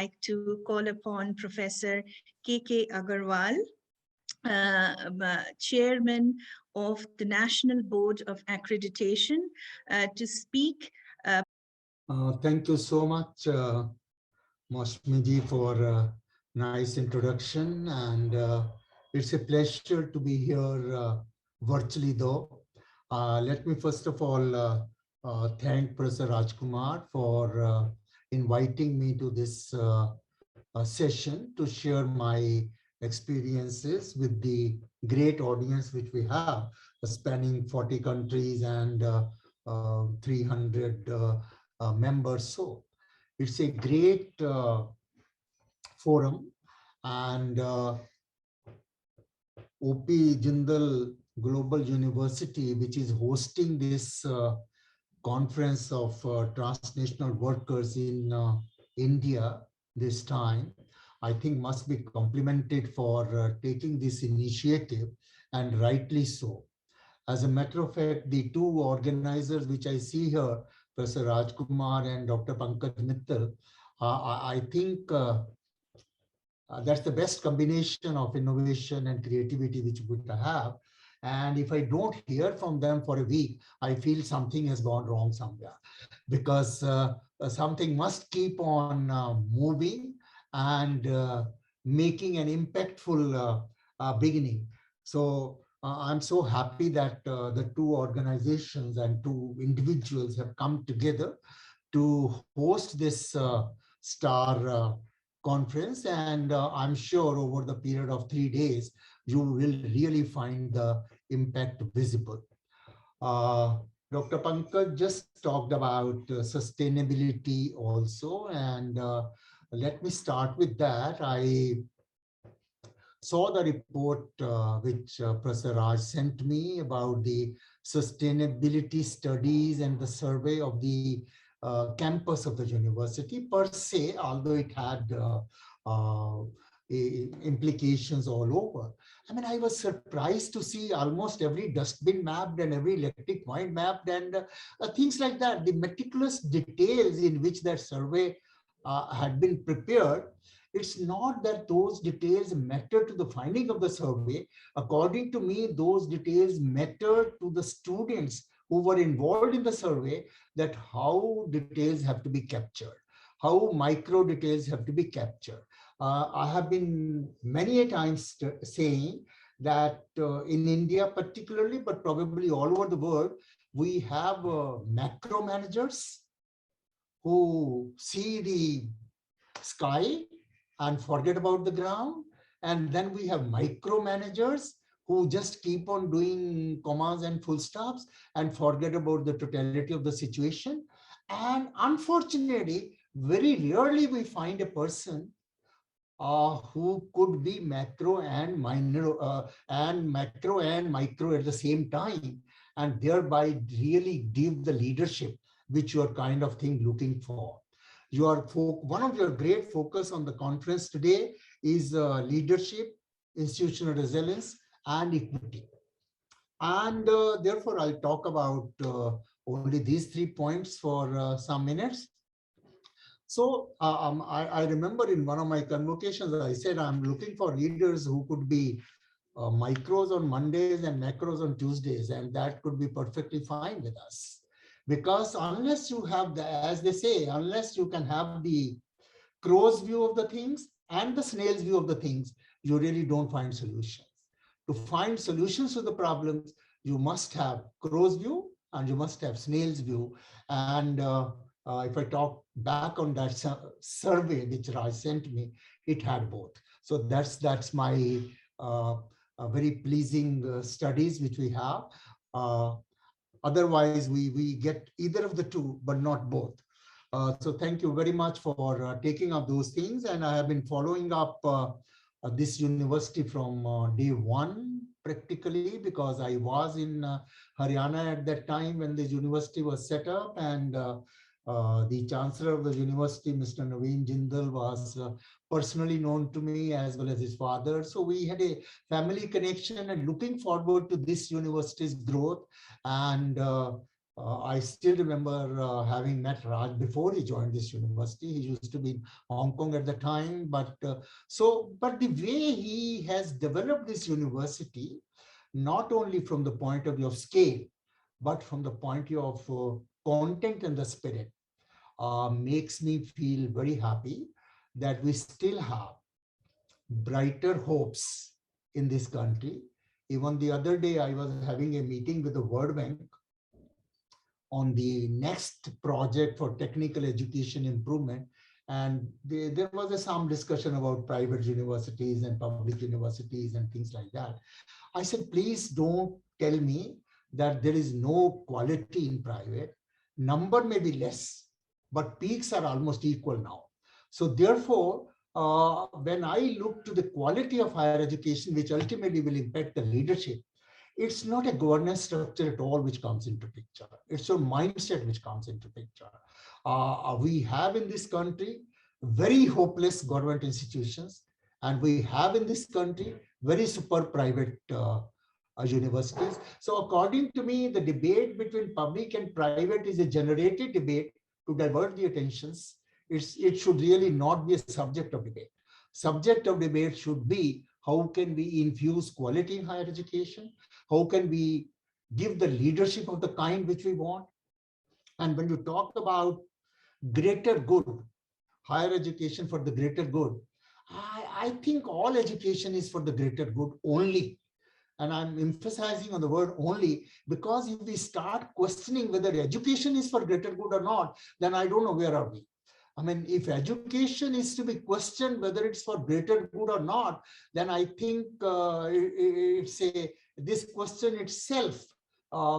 like to call upon Professor K.K. Agarwal, Chairman of the National Board of Accreditation, to speak. Thank you so much, Mosmiji, for a nice introduction. And it's a pleasure to be here virtually, though. Let me first of all thank Professor Rajkumar for inviting me to this session to share my experiences with the great audience which we have, spanning 40 countries and 300 members. So it's a great forum, and OP Jindal Global University, which is hosting this conference of transnational workers in India this time, I think must be complimented for taking this initiative, and rightly so. As a matter of fact, the two organizers which I see here, Professor Rajkumar and Dr. Pankaj Mittal, I think that's the best combination of innovation and creativity which we could have. And if I don't hear from them for a week, I feel something has gone wrong somewhere, because something must keep on moving and making an impactful beginning. So I'm so happy that the two organizations and two individuals have come together to host this STAR conference. And I'm sure over the period of 3 days, you will really find the impact visible. Dr. Pankaj just talked about sustainability also, and let me start with that. I saw the report which Professor Raj sent me about the sustainability studies and the survey of the campus of the university per se, although it had implications all over. I mean, I was surprised to see almost every dustbin mapped and every electric point mapped, and things like that. The meticulous details in which that survey had been prepared. It's not that those details matter to the finding of the survey. According to me, those details matter to the students who were involved in the survey, that how details have to be captured, how micro details have to be captured. I have been many a times saying that in India particularly, but probably all over the world, we have macro managers who see the sky and forget about the ground. And then we have micromanagers who just keep on doing commas and full stops and forget about the totality of the situation. And unfortunately, very rarely we find a person who could be macro and minor and macro and micro at the same time, and thereby really give the leadership which you are kind of thing looking for. One of your great focus on the conference today is leadership, institutional resilience, and equity. And therefore, I'll talk about only these 3 points for some minutes. So I remember in one of my convocations, I said, I'm looking for leaders who could be micros on Mondays and macros on Tuesdays, and that could be perfectly fine with us. Because unless you have the, as they say, unless you can have the crow's view of the things and the snail's view of the things, you really don't find solutions. To find solutions to the problems, you must have crow's view and you must have snail's view. And if I talk back on that survey which Raj sent me, it had both. So that's my very pleasing studies which we have. Otherwise, we get either of the two, but not both. So thank you very much for taking up those things. And I have been following up this university from day one, practically, because I was in Haryana at that time when the university was set up. And the chancellor of the university, Mr. Naveen Jindal, was personally known to me as well as his father. So we had a family connection and looking forward to this university's growth. And I still remember having met Raj before he joined this university. He used to be in Hong Kong at the time, but the way he has developed this university, not only from the point of view of scale, but from the point of view of content and the spirit, makes me feel very happy that we still have brighter hopes in this country. Even the other day, I was having a meeting with the World Bank on the next project for technical education improvement. And there was some discussion about private universities and public universities and things like that. I said, please don't tell me that there is no quality in private. Number may be less, but peaks are almost equal now. So therefore, when I look to the quality of higher education, which ultimately will impact the leadership, it's not a governance structure at all which comes into picture. It's your mindset which comes into picture. We have in this country very hopeless government institutions, and we have in this country very super private universities. So according to me, the debate between public and private is a generated debate to divert the attentions. It should really not be a subject of debate. Subject of debate should be how can we infuse quality in higher education? How can we give the leadership of the kind which we want? And when you talk about greater good, higher education for the greater good, I think all education is for the greater good only. And I'm emphasizing on the word only, because if we start questioning whether education is for greater good or not, then I don't know where are we. I mean, if education is to be questioned whether it's for greater good or not, then I think this question itself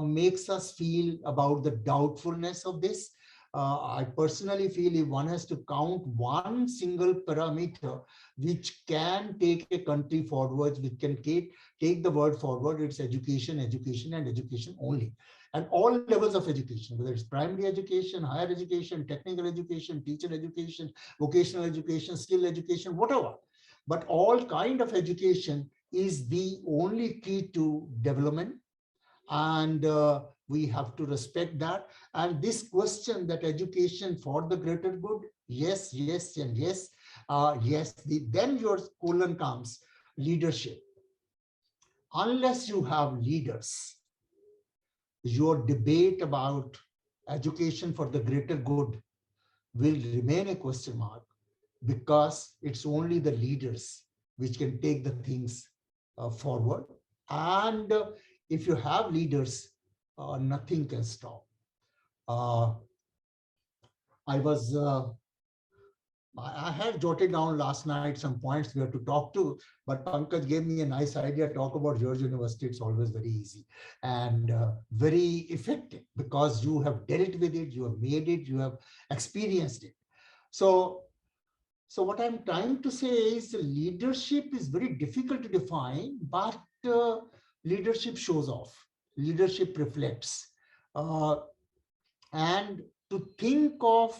makes us feel about the doubtfulness of this. I personally feel if one has to count one single parameter which can take a country forward, which can take the world forward, it's education, education, and education only. And all levels of education, whether it's primary education, higher education, technical education, teacher education, vocational education, skill education, whatever. But all kind of education is the only key to development. And we have to respect that. And this question that education for the greater good, yes, yes, and yes, yes. Then your colon comes leadership. Unless you have leaders, your debate about education for the greater good will remain a question mark, because it's only the leaders which can take the things forward. And if you have leaders, nothing can stop. Uh, I was I had jotted down last night some points we have to talk to, but Pankaj gave me a nice idea. Talk about your university. It's always very easy and very effective, because you have dealt with it, you have made it, you have experienced it. So what I'm trying to say is leadership is very difficult to define, but leadership shows off, leadership reflects. Uh, and to think of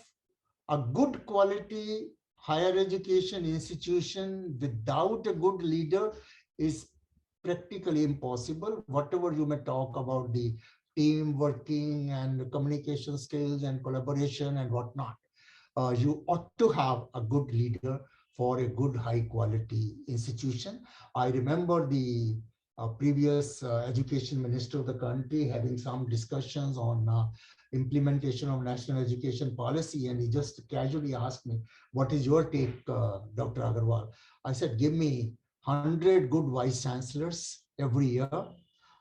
a good quality higher education institution without a good leader is practically impossible. Whatever you may talk about the team working and communication skills and collaboration and whatnot, you ought to have a good leader for a good high quality institution. I remember the previous education minister of the country having some discussions on implementation of national education policy, and he just casually asked me, what is your take, Dr. Agarwal? I said, give me 100 good vice chancellors every year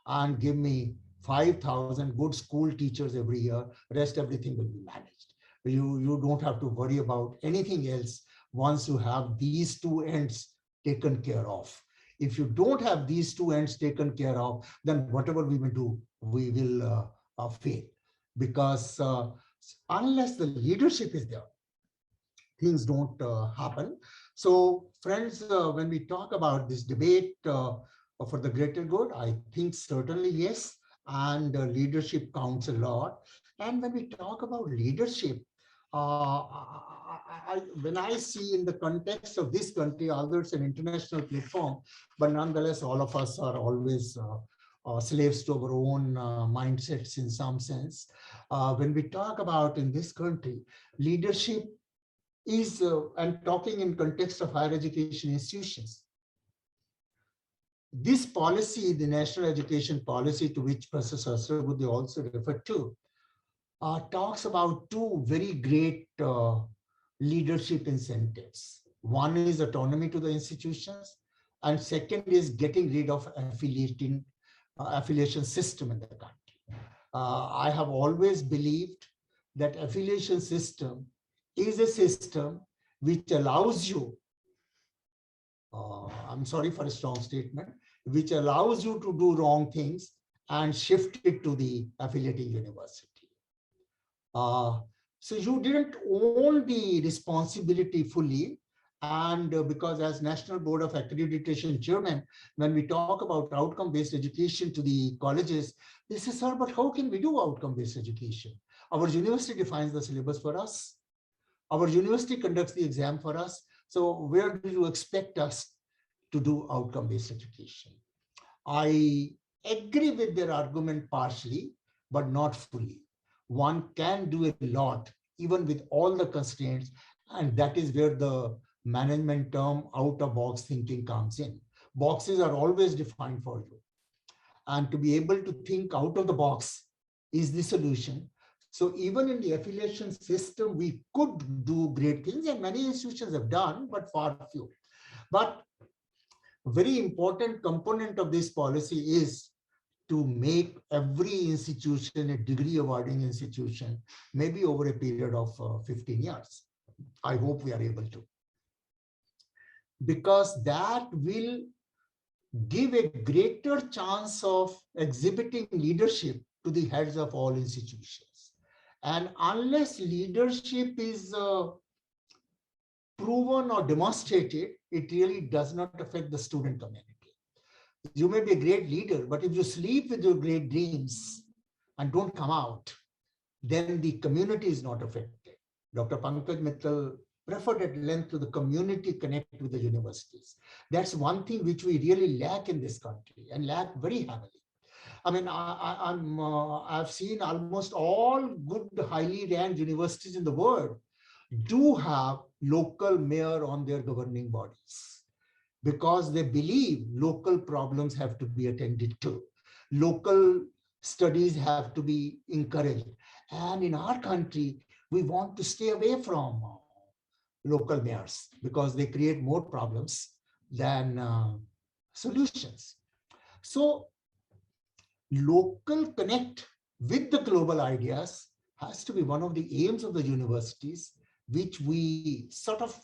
and give me 5,000 good school teachers every year. Rest everything will be managed. You don't have to worry about anything else once you have these two ends taken care of. If you don't have these two ends taken care of, then whatever we will do, we will fail. Because unless the leadership is there, things don't happen. So friends, when we talk about this debate for the greater good, I think certainly yes, and leadership counts a lot. And when we talk about leadership, when I see in the context of this country, although it's an international platform, but nonetheless, all of us are always slaves to our own mindsets in some sense. When we talk about in this country, leadership is, and talking in context of higher education institutions, this policy, the national education policy to which Professor Sahasrabudhe also referred to, talks about two very great leadership incentives. One is autonomy to the institutions, and second is getting rid of affiliation system in the country. I have always believed that affiliation system is a system which allows you, I'm sorry for a strong statement, which allows you to do wrong things and shift it to the affiliating university. So you didn't own the responsibility fully. And because as National Board of Accreditation Chairman, when we talk about outcome-based education to the colleges, they say, sir, but how can we do outcome-based education? Our university defines the syllabus for us. Our university conducts the exam for us. So where do you expect us to do outcome-based education? I agree with their argument partially, but not fully. One can do a lot, even with all the constraints, and that is where the management term out-of-box thinking comes in. Boxes are always defined for you. And to be able to think out of the box is the solution. So even in the affiliation system, we could do great things, and many institutions have done, but far few. But a very important component of this policy is to make every institution a degree awarding institution, maybe over a period of 15 years. I hope we are able to. Because that will give a greater chance of exhibiting leadership to the heads of all institutions. And unless leadership is proven or demonstrated, it really does not affect the student community. You may be a great leader, but if you sleep with your great dreams and don't come out, then the community is not affected. Dr. Pankaj Mittal referred at length to the community connect with the universities. That's one thing which we really lack in this country, and lack very heavily. I mean, I've seen almost all good, highly ranked universities in the world do have local mayor on their governing bodies, because they believe local problems have to be attended to. Local studies have to be encouraged. And in our country, we want to stay away from local mayors because they create more problems than solutions. So local connect with the global ideas has to be one of the aims of the universities, which we sort of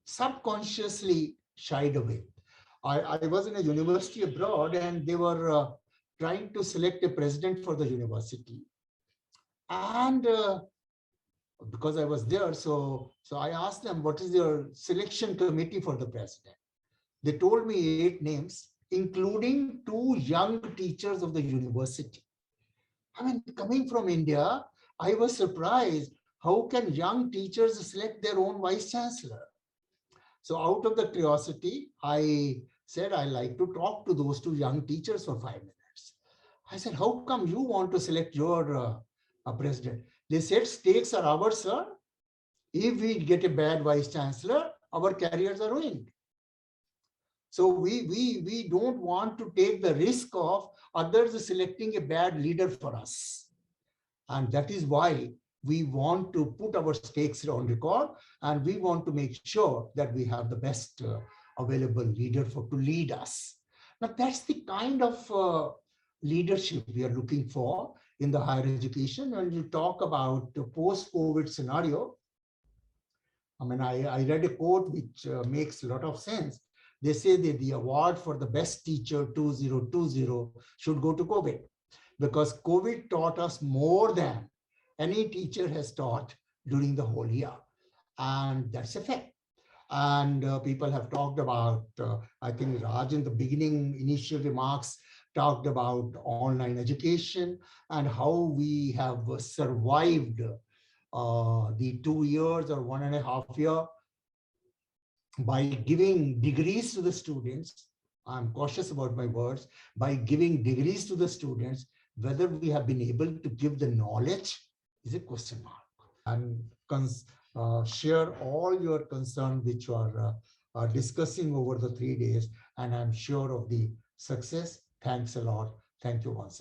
subconsciously shied away. I was in a university abroad, and they were trying to select a president for the university. And because I was there, so I asked them, what is your selection committee for the president? They told me 8 names, including 2 young teachers of the university. I mean, coming from India, I was surprised. How can young teachers select their own vice chancellor? So out of the curiosity, I said, I like to talk to those 2 young teachers for 5 minutes. I said, how come you want to select your president? They said, stakes are ours, sir. If we get a bad vice chancellor, our careers are ruined. So we don't want to take the risk of others selecting a bad leader for us. And that is why we want to put our stakes on record, and we want to make sure that we have the best available leader to lead us. Now, that's the kind of leadership we are looking for in the higher education. When you talk about the post-COVID scenario, I mean, I read a quote which makes a lot of sense. They say that the award for the best teacher 2020 should go to COVID, because COVID taught us more than any teacher has taught during the whole year. And that's a fact. And people have talked about, I think Raj in the beginning, initial remarks, talked about online education and how we have survived the 2 years or 1.5 years by giving degrees to the students I'm cautious about my words, by giving degrees to the students, whether we have been able to give the knowledge is a question mark. And share all your concern which you are discussing over the 3 days, and I'm sure of the success. Thanks a lot. Thank you once again.